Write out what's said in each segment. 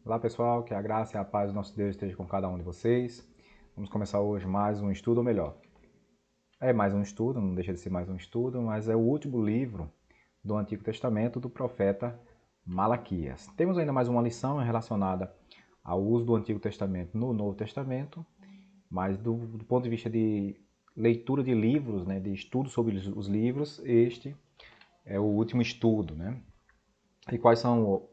Olá pessoal, que a graça e a paz do nosso Deus esteja com cada um de vocês. Vamos começar hoje mais um estudo, ou melhor, é mais um estudo, não deixa de ser mais um estudo, mas é o último livro do Antigo Testamento do profeta Malaquias. Temos ainda mais uma lição relacionada ao uso do Antigo Testamento no Novo Testamento, mas do ponto de vista de leitura de livros, né, de estudo sobre os livros, este é o último estudo, né? E quais são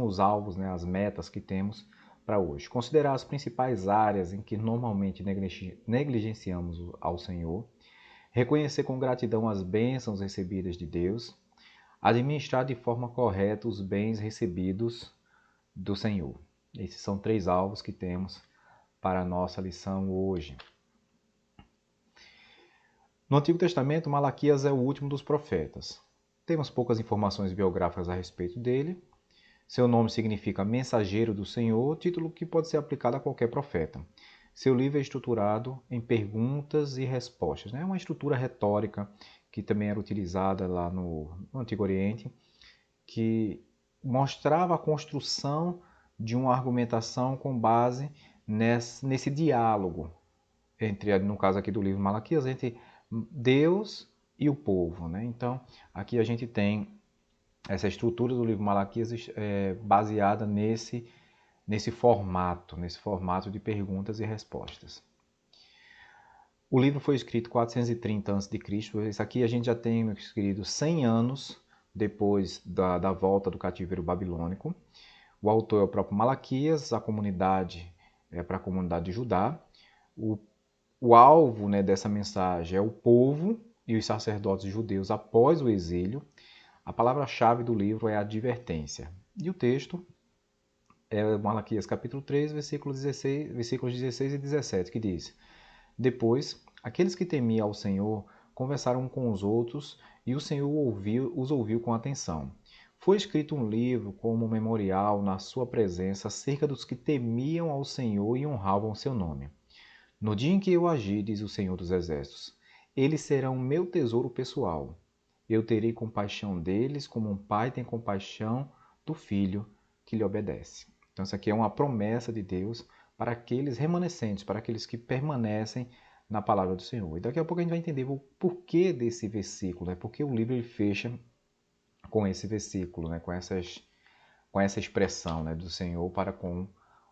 os alvos, né, as metas que temos para hoje? Considerar as principais áreas em que normalmente negligenciamos ao Senhor, reconhecer com gratidão as bênçãos recebidas de Deus, administrar de forma correta os bens recebidos do Senhor. Esses são três alvos que temos para a nossa lição hoje. No Antigo Testamento, Malaquias é o último dos profetas. Temos poucas informações biográficas a respeito dele. Seu nome significa mensageiro do Senhor, título que pode ser aplicado a qualquer profeta. Seu livro é estruturado em perguntas e respostas. É uma estrutura retórica que também era utilizada lá no Antigo Oriente, que mostrava a construção de uma argumentação com base nesse diálogo entre, no caso aqui do livro Malaquias, entre Deus e o povo. Então, aqui a gente tem essa estrutura do livro Malaquias baseada nesse formato de perguntas e respostas. O livro foi escrito 430 a.C. Isso aqui a gente já tem escrito 100 anos depois da volta do cativeiro babilônico. O autor é o próprio Malaquias, a comunidade é para a comunidade de Judá. O alvo, né, dessa mensagem é o povo e os sacerdotes judeus após o exílio. A palavra-chave do livro é advertência. E o texto é Malaquias capítulo 3, versículos 16 e 17, que diz: Depois, aqueles que temiam ao Senhor conversaram com os outros, e o Senhor os ouviu com atenção. Foi escrito um livro como memorial na sua presença acerca dos que temiam ao Senhor e honravam seu nome. No dia em que eu agir, diz o Senhor dos Exércitos, eles serão meu tesouro pessoal. Eu terei compaixão deles, como um pai tem compaixão do filho que lhe obedece. Então, isso aqui é uma promessa de Deus para aqueles remanescentes, para aqueles que permanecem na palavra do Senhor. E daqui a pouco a gente vai entender o porquê desse versículo, né? Porque o livro ele fecha com esse versículo, né? Com essa expressão, né? Do Senhor para com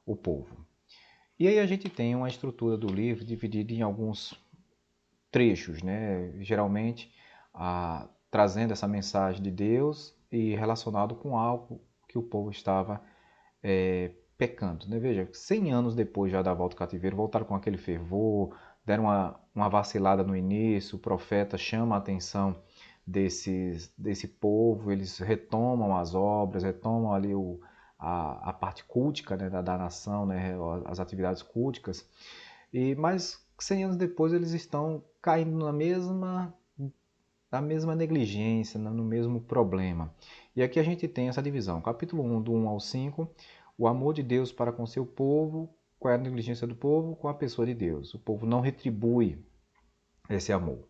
o povo. E aí a gente tem uma estrutura do livro dividida em alguns trechos, né? Geralmente trazendo essa mensagem de Deus e relacionado com algo que o povo estava pecando. Né? Veja, 100 anos depois já da volta do cativeiro, voltaram com aquele fervor, deram uma vacilada no início, o profeta chama a atenção desse povo, eles retomam as obras, retomam ali a parte cultica, né, da nação, né, as atividades culticas, mas 100 anos depois eles estão caindo na mesma negligência, no mesmo problema. E aqui a gente tem essa divisão. Capítulo 1, do 1 ao 5, o amor de Deus para com seu povo, qual é a negligência do povo com a pessoa de Deus. O povo não retribui esse amor.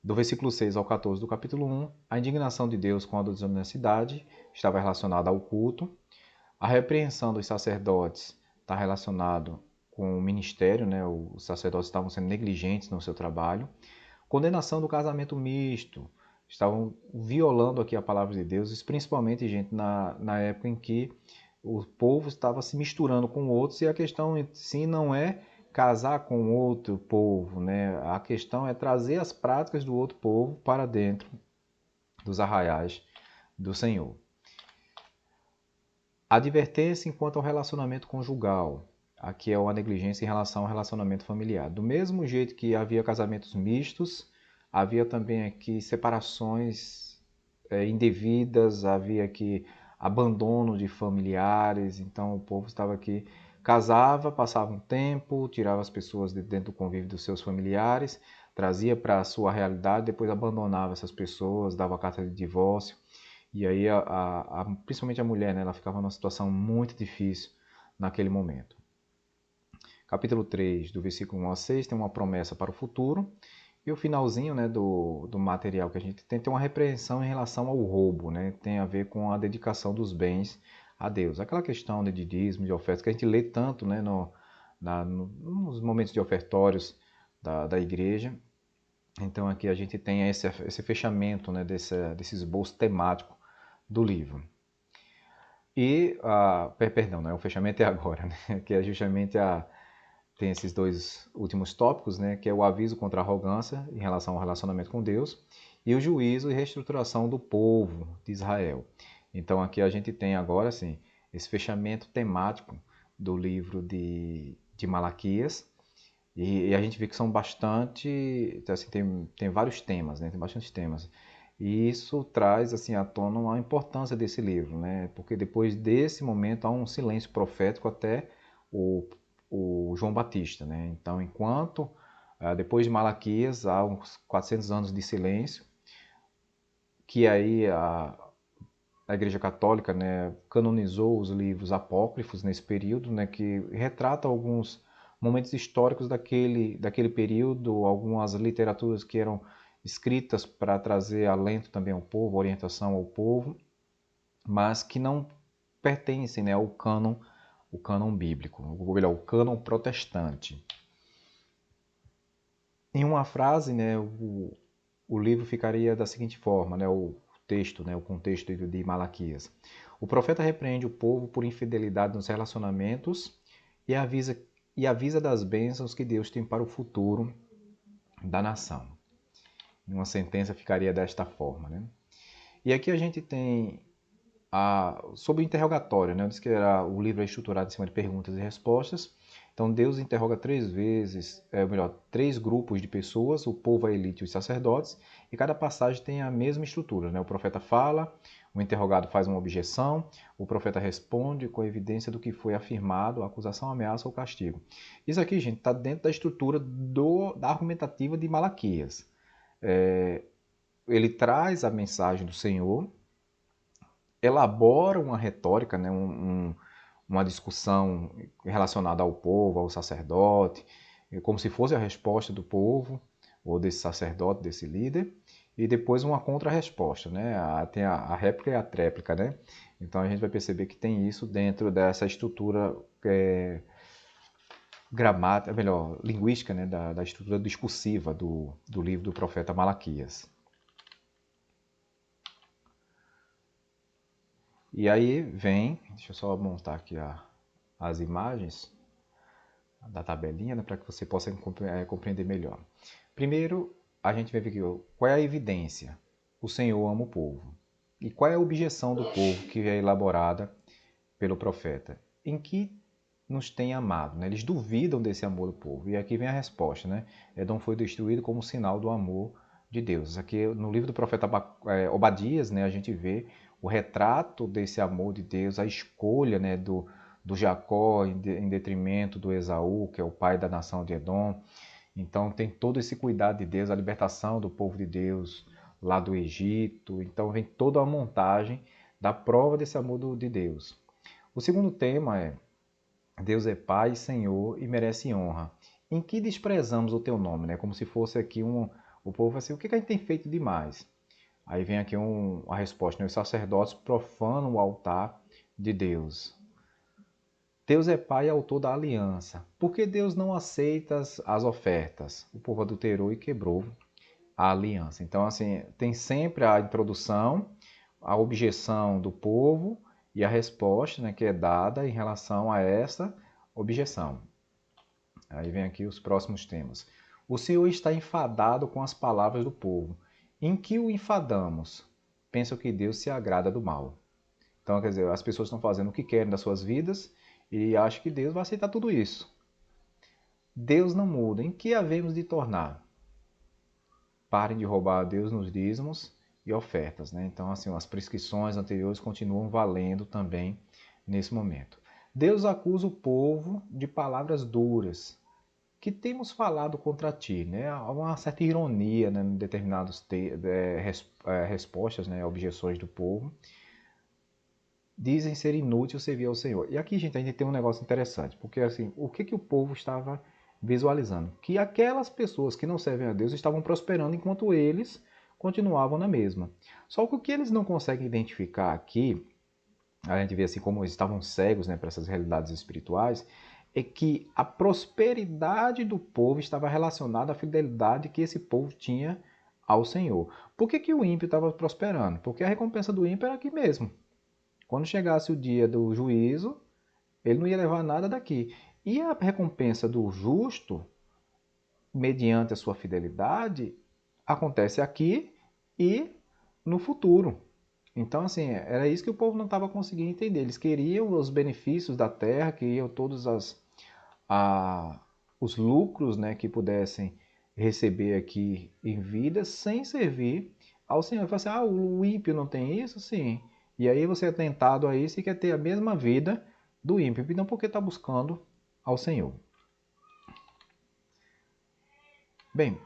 Do versículo 6 ao 14 do capítulo 1, a indignação de Deus com a desonestidade estava relacionada ao culto. A repreensão dos sacerdotes está relacionado com o ministério, né? Os sacerdotes estavam sendo negligentes no seu trabalho. Condenação do casamento misto, estavam violando aqui a palavra de Deus, principalmente, gente, na época em que o povo estava se misturando com outros, e a questão em si não é casar com outro povo, né? A questão é trazer as práticas do outro povo para dentro dos arraiais do Senhor. Advertência enquanto ao relacionamento conjugal. Aqui é uma negligência em relação ao relacionamento familiar. Do mesmo jeito que havia casamentos mistos, havia também aqui separações indevidas, havia aqui abandono de familiares, então o povo estava aqui, casava, passava um tempo, tirava as pessoas de dentro do convívio dos seus familiares, trazia para a sua realidade, depois abandonava essas pessoas, dava carta de divórcio, e aí principalmente a mulher, né, ela ficava numa situação muito difícil naquele momento. Capítulo 3, do versículo 1 a 6, tem uma promessa para o futuro. E o finalzinho, né, do material que a gente tem uma repreensão em relação ao roubo. Né? Tem a ver com a dedicação dos bens a Deus. Aquela questão de dízimo, de ofertas, que a gente lê tanto, né, nos momentos de ofertórios da igreja. Então aqui a gente tem esse fechamento, né, desse esboço temático do livro. E, perdão, né, o fechamento é agora, né, que é justamente tem esses dois últimos tópicos, né, que é o aviso contra a arrogância em relação ao relacionamento com Deus e o juízo e reestruturação do povo de Israel. Então aqui a gente tem agora, assim, esse fechamento temático do livro de Malaquias, e a gente vê que são bastante, assim, tem vários temas, né, tem bastante temas. E isso traz assim à tona a importância desse livro, né? Porque depois desse momento há um silêncio profético até o, o João Batista, né? Então, enquanto depois de Malaquias há uns 400 anos de silêncio, que aí a Igreja Católica, né, canonizou os livros apócrifos nesse período, né, que retrata alguns momentos históricos daquele período, algumas literaturas que eram escritas para trazer alento também ao povo, orientação ao povo, mas que não pertencem, né, ao cânon bíblico, ou melhor, o cânon protestante. Em uma frase, né, o livro ficaria da seguinte forma, né, o texto, né, o contexto de Malaquias. O profeta repreende o povo por infidelidade nos relacionamentos e avisa das bênçãos que Deus tem para o futuro da nação. Uma sentença ficaria desta forma, né? E aqui a gente tem sobre o interrogatório, né? Diz que o livro é estruturado em cima de perguntas e respostas. Então Deus interroga 3 vezes, melhor, 3 grupos de pessoas, o povo, a elite e os sacerdotes, e cada passagem tem a mesma estrutura, né? O profeta fala, o interrogado faz uma objeção, o profeta responde com evidência do que foi afirmado, a acusação, a ameaça ou castigo. Isso aqui, gente, está dentro da estrutura da argumentativa de Malaquias. Ele traz a mensagem do Senhor, elabora uma retórica, né, uma discussão relacionada ao povo, ao sacerdote, como se fosse a resposta do povo, ou desse sacerdote, desse líder, e depois uma contra-resposta, né? Tem a réplica e a tréplica, né? Então a gente vai perceber que tem isso dentro dessa estrutura gramática, melhor, linguística, né? Da estrutura discursiva do livro do profeta Malaquias. E aí vem, deixa eu só montar aqui as imagens da tabelinha, né, para que você possa compreender melhor. Primeiro, a gente vai ver aqui qual é a evidência. O Senhor ama o povo. E qual é a objeção do povo que é elaborada pelo profeta? Em que nos tem amado? Né? Eles duvidam desse amor do povo. E aqui vem a resposta. Né? Edom foi destruído como sinal do amor de Deus. Aqui no livro do profeta Obadias, né, a gente vê o retrato desse amor de Deus, a escolha, né, do Jacó em detrimento do Esaú, que é o pai da nação de Edom. Então tem todo esse cuidado de Deus, a libertação do povo de Deus lá do Egito. Então vem toda a montagem da prova desse amor de Deus. O segundo tema é: Deus é Pai, Senhor e merece honra. Em que desprezamos o teu nome? Né? Como se fosse aqui o povo assim, o que a gente tem feito demais? Aí vem aqui a resposta, né? Os sacerdotes profanam o altar de Deus. Deus é Pai e autor da aliança. Por que Deus não aceita as ofertas? O povo adulterou e quebrou a aliança. Então, assim, tem sempre a introdução, a objeção do povo e a resposta, né, que é dada em relação a essa objeção. Aí vem aqui os próximos temas. O Senhor está enfadado com as palavras do povo. Em que o enfadamos? Pensam que Deus se agrada do mal. Então, quer dizer, as pessoas estão fazendo o que querem das suas vidas e acham que Deus vai aceitar tudo isso. Deus não muda. Em que havemos de tornar? Parem de roubar a Deus nos dízimos e ofertas. Né? Então, assim, as prescrições anteriores continuam valendo também nesse momento. Deus acusa o povo de palavras duras, que temos falado contra ti. Né? Há uma certa ironia, né, em determinadas respostas, né, objeções do povo. Dizem ser inútil servir ao Senhor. E aqui, gente, a gente tem um negócio interessante, porque assim, o que o povo estava visualizando? Que aquelas pessoas que não servem a Deus estavam prosperando enquanto eles continuavam na mesma. Só que o que eles não conseguem identificar aqui a gente vê assim como eles estavam cegos, né, para essas realidades espirituais, é que a prosperidade do povo estava relacionada à fidelidade que esse povo tinha ao Senhor. Por que, que o ímpio estava prosperando? Porque a recompensa do ímpio era aqui mesmo. Quando chegasse o dia do juízo, ele não ia levar nada daqui. E a recompensa do justo, mediante a sua fidelidade, acontece aqui e no futuro. Então, assim, era isso que o povo não estava conseguindo entender. Eles queriam os benefícios da terra, queriam todos os lucros, né, que pudessem receber aqui em vida, sem servir ao Senhor. Fala assim, o ímpio não tem isso? Sim. E aí você é tentado a isso e quer ter a mesma vida do ímpio. Então, por que está buscando ao Senhor? Bem,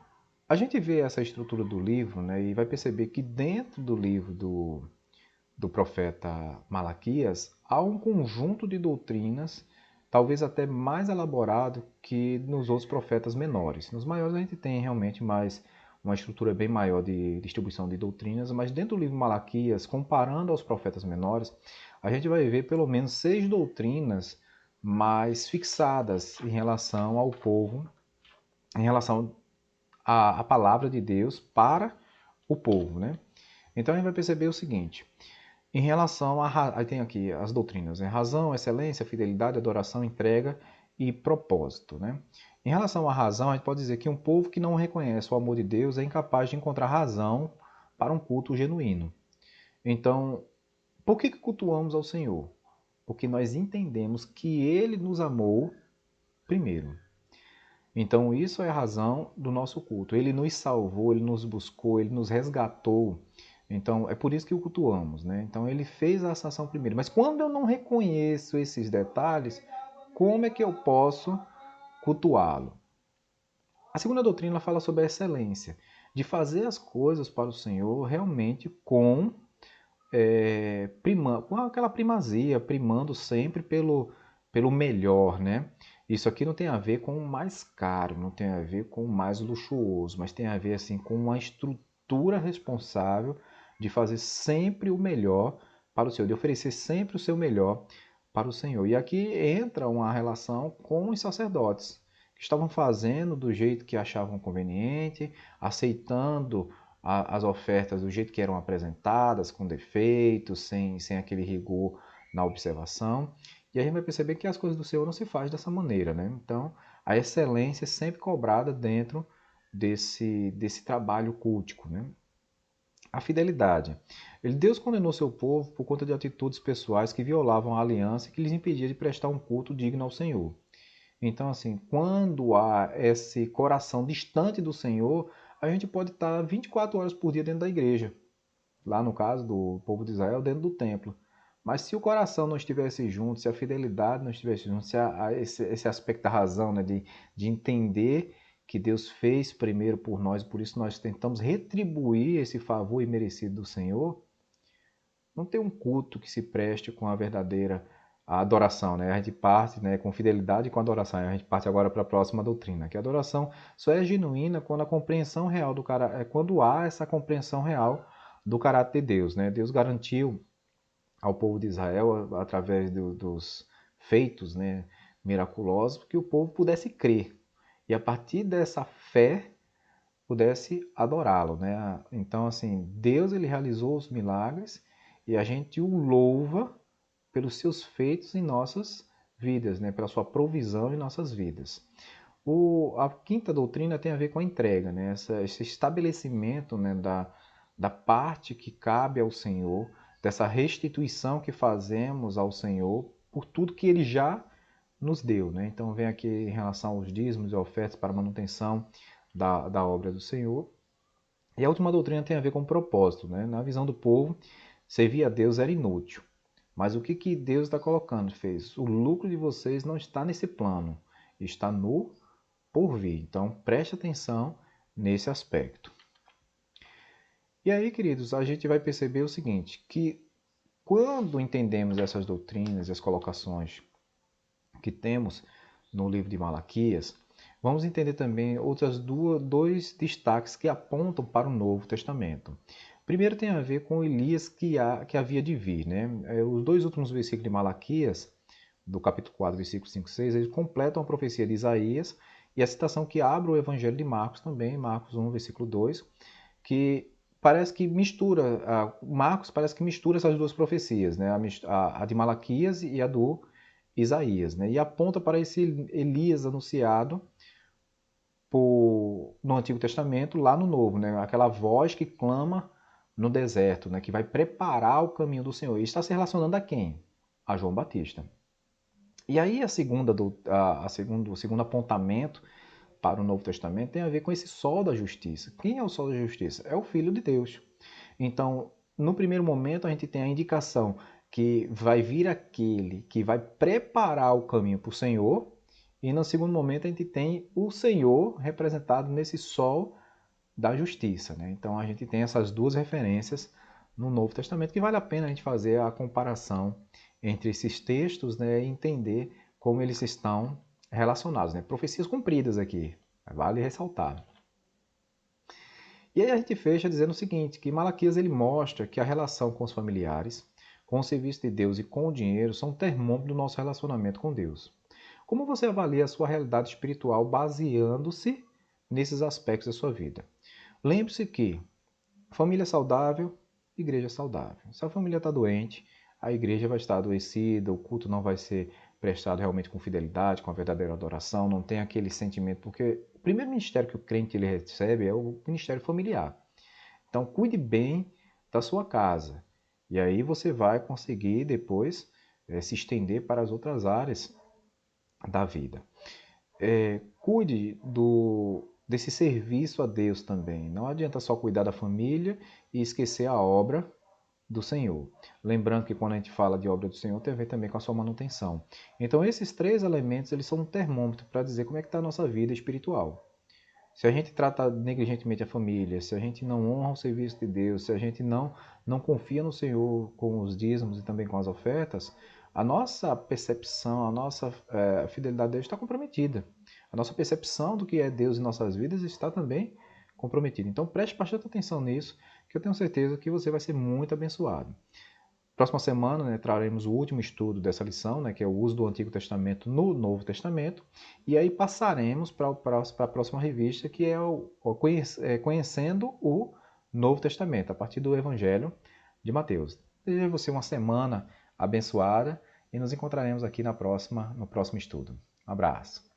a gente vê essa estrutura do livro, né, e vai perceber que dentro do livro do profeta Malaquias, há um conjunto de doutrinas, talvez até mais elaborado que nos outros profetas menores. Nos maiores a gente tem realmente mais uma estrutura bem maior de distribuição de doutrinas, mas dentro do livro Malaquias, comparando aos profetas menores, a gente vai ver pelo menos 6 doutrinas mais fixadas em relação ao povo, em relação à palavra de Deus para o povo, né? Então a gente vai perceber o seguinte: em relação a. Aí tem aqui as doutrinas, né? Razão, excelência, fidelidade, adoração, entrega e propósito, né? Em relação à razão, a gente pode dizer que um povo que não reconhece o amor de Deus é incapaz de encontrar razão para um culto genuíno. Então, por que cultuamos ao Senhor? Porque nós entendemos que Ele nos amou primeiro. Então, isso é a razão do nosso culto. Ele nos salvou, Ele nos buscou, Ele nos resgatou. Então, é por isso que o cultuamos, né? Então, Ele fez a ação primeiro. Mas quando eu não reconheço esses detalhes, como é que eu posso cultuá-lo? A segunda doutrina fala sobre a excelência, de fazer as coisas para o Senhor realmente com aquela primazia, primando sempre pelo melhor, né? Isso aqui não tem a ver com o mais caro, não tem a ver com o mais luxuoso, mas tem a ver assim com uma estrutura responsável de fazer sempre o melhor para o Senhor, de oferecer sempre o seu melhor para o Senhor. E aqui entra uma relação com os sacerdotes, que estavam fazendo do jeito que achavam conveniente, aceitando as ofertas do jeito que eram apresentadas, com defeitos, sem aquele rigor na observação. E a gente vai perceber que as coisas do Senhor não se fazem dessa maneira, né? Então, a excelência é sempre cobrada dentro desse trabalho cultico, né? A fidelidade. Deus condenou seu povo por conta de atitudes pessoais que violavam a aliança e que lhes impedia de prestar um culto digno ao Senhor. Então, assim, quando há esse coração distante do Senhor, a gente pode estar 24 horas por dia dentro da igreja. Lá no caso do povo de Israel, dentro do templo. Mas se o coração não estivesse junto, se a fidelidade não estivesse junto, se esse aspecto da razão, né, de entender que Deus fez primeiro por nós, por isso nós tentamos retribuir esse favor imerecido do Senhor, não tem um culto que se preste com a verdadeira adoração, né? A gente parte, né, com fidelidade e com adoração. A gente parte agora para a próxima doutrina, que a adoração só é genuína quando a compreensão real do cara, quando há essa compreensão real do caráter de Deus, né? Deus garantiu ao povo de Israel através dos feitos, né, miraculosos, que o povo pudesse crer e a partir dessa fé pudesse adorá-lo, né? Então, assim, Deus ele realizou os milagres e a gente o louva pelos seus feitos em nossas vidas, né? Pela sua provisão em nossas vidas. A quinta doutrina tem a ver com a entrega, né? Esse estabelecimento, né, da parte que cabe ao Senhor, dessa restituição que fazemos ao Senhor por tudo que Ele já nos deu, né? Então vem aqui em relação aos dízimos e ofertas para manutenção da obra do Senhor. E a última doutrina tem a ver com o propósito, né? Na visão do povo, servir a Deus era inútil. Mas o que Deus está colocando? Fez. O lucro de vocês não está nesse plano, está no porvir. Então preste atenção nesse aspecto. E aí, queridos, a gente vai perceber o seguinte, que quando entendemos essas doutrinas e as colocações que temos no livro de Malaquias, vamos entender também dois destaques que apontam para o Novo Testamento. Primeiro tem a ver com Elias que havia de vir, né? Os dois últimos versículos de Malaquias, do capítulo 4, versículo 5 e 6, eles completam a profecia de Isaías e a citação que abre o Evangelho de Marcos também, Marcos 1, versículo 2, que parece que mistura, Marcos parece que mistura essas duas profecias, né? A de Malaquias e a do Isaías, né? E aponta para esse Elias anunciado no Antigo Testamento, lá no Novo, né? Aquela voz que clama no deserto, né? Que vai preparar o caminho do Senhor. E está se relacionando a quem? A João Batista. E aí o segundo apontamento para o Novo Testamento tem a ver com esse sol da justiça. Quem é o sol da justiça? É o Filho de Deus. Então, no primeiro momento, a gente tem a indicação que vai vir aquele que vai preparar o caminho para o Senhor, e no segundo momento, a gente tem o Senhor representado nesse sol da justiça, né? Então, a gente tem essas duas referências no Novo Testamento, que vale a pena a gente fazer a comparação entre esses textos, né, e entender como eles estão relacionados, né? Profecias cumpridas aqui, vale ressaltar. E aí a gente fecha dizendo o seguinte, que Malaquias ele mostra que a relação com os familiares, com o serviço de Deus e com o dinheiro são um termômetro do nosso relacionamento com Deus. Como você avalia a sua realidade espiritual baseando-se nesses aspectos da sua vida? Lembre-se que família saudável, igreja saudável. Se a família está doente, a igreja vai estar adoecida, o culto não vai ser prestado realmente com fidelidade, com a verdadeira adoração, não tem aquele sentimento, porque o primeiro ministério que o crente ele recebe é o ministério familiar. Então, cuide bem da sua casa. E aí você vai conseguir depois se estender para as outras áreas da vida. Cuide desse serviço a Deus também. Não adianta só cuidar da família e esquecer a obra do Senhor. Lembrando que quando a gente fala de obra do Senhor, tem a ver também com a sua manutenção. Então, esses três elementos eles são um termômetro para dizer como é que está a nossa vida espiritual. Se a gente trata negligentemente a família, se a gente não honra o serviço de Deus, se a gente não confia no Senhor com os dízimos e também com as ofertas, a nossa percepção, a nossa fidelidade a Deus está comprometida. A nossa percepção do que é Deus em nossas vidas está também comprometida. Então preste bastante atenção nisso, que eu tenho certeza que você vai ser muito abençoado. Próxima semana, né, traremos o último estudo dessa lição, né, que é o uso do Antigo Testamento no Novo Testamento, e aí passaremos para a próxima revista, que é Conhecendo o Novo Testamento, a partir do Evangelho de Mateus. Desejo a você uma semana abençoada e nos encontraremos aqui no próximo estudo. Um abraço.